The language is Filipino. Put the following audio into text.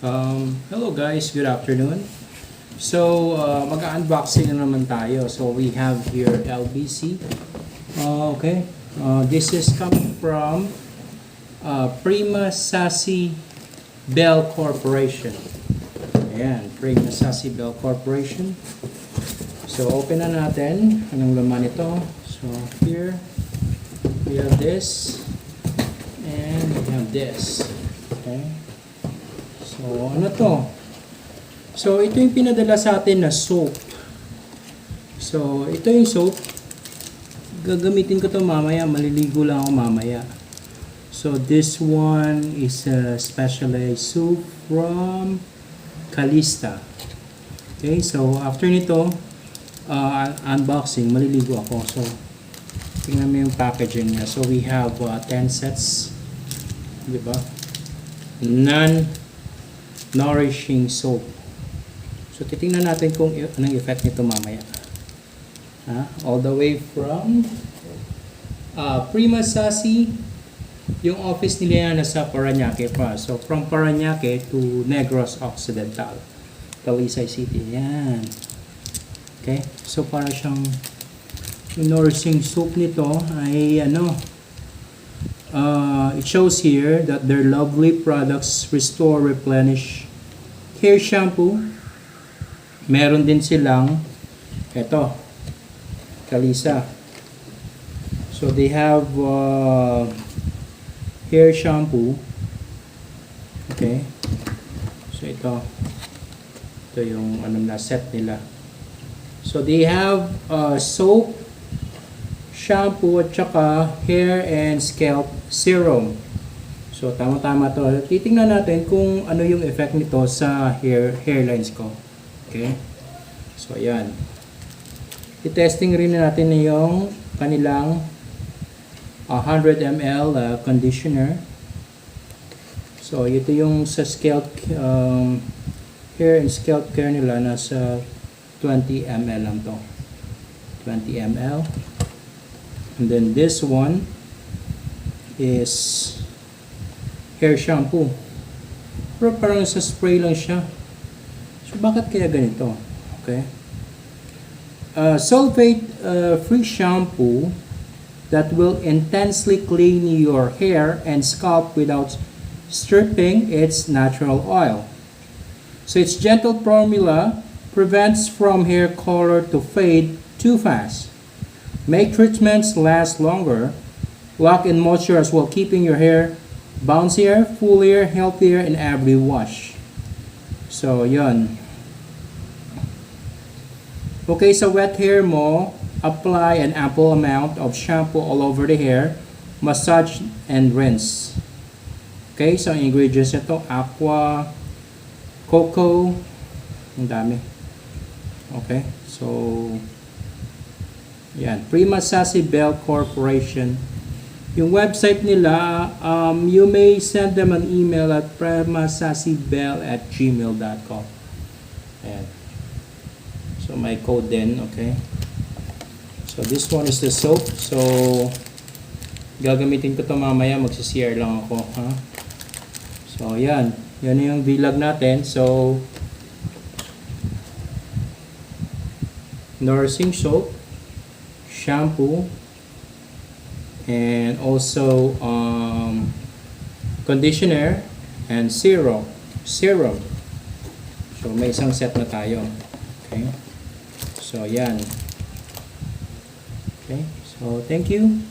Hello guys, good afternoon. So, mag-unboxing na naman tayo. So, we have here LBC. Okay. This is coming from Prima Sassy Bell Corporation. Ayan, Prima Sassy Bell Corporation. So, open na natin. Anong laman ito? So, here we have this. And we have this. Okay. So, ano to? So, ito yung pinadala sa atin na soap. So, ito yung soap. Gagamitin ko to mamaya. Maliligo lang ako mamaya. So, this one is a specialized soap from Kalysta. Okay, so after nito, unboxing, maliligo ako. So, tingnan mo yung packaging niya. So, we have 10 sets. Diba? Non-nourishing soap. So, titingnan natin kung anong effect nito mamaya. All the way from Prima Sassy. Yung office nila yan nasa Paranaque pa. So, from Paranaque to Negros Occidental. Talisay City. Yan. Okay. So, para siyang yung nourishing soap nito ay it shows here that their lovely products restore, replenish hair shampoo. Meron din silang eto, Kalysta. So they have hair shampoo. Okay. So ito yung na set nila. So they have soap, shampoo at saka hair and scalp serum. So tama-tama to. Titingnan natin kung ano yung effect nito sa hairlines ko. Okay. So ayan. I-testing rin natin yung kanilang 100 ml conditioner. So ito yung sa scalp hair and scalp care nila, nasa 20 ml lang to. 20 ml. And then this one is hair shampoo. Pero parang sa spray lang siya. So bakit kaya ganito? Okay. Sulfate free shampoo that will intensely clean your hair and scalp without stripping its natural oil. So its gentle formula prevents from hair color to fade too fast. Make treatments last longer. Lock in moisture as well, keeping your hair bouncier, fuller, healthier in every wash. So, yun. Okay, sa wet hair mo, apply an ample amount of shampoo all over the hair. Massage and rinse. Okay, so ingredients nito, aqua, cocoa, ang dami. Okay, so, yan. Prima Sassy Bell Corporation. Yung website nila, you may send them an email at primasassybell@gmail.com. Ayan. So, may code din, okay? So, this one is the soap. So, gagamitin ko ito mamaya. Magsisiyare lang ako, ha? So, yan. Yan yung vlog natin. So, nourishing soap, shampoo, and also conditioner and serum. So may isang set na tayo. Okay. So yan. Okay. So thank you.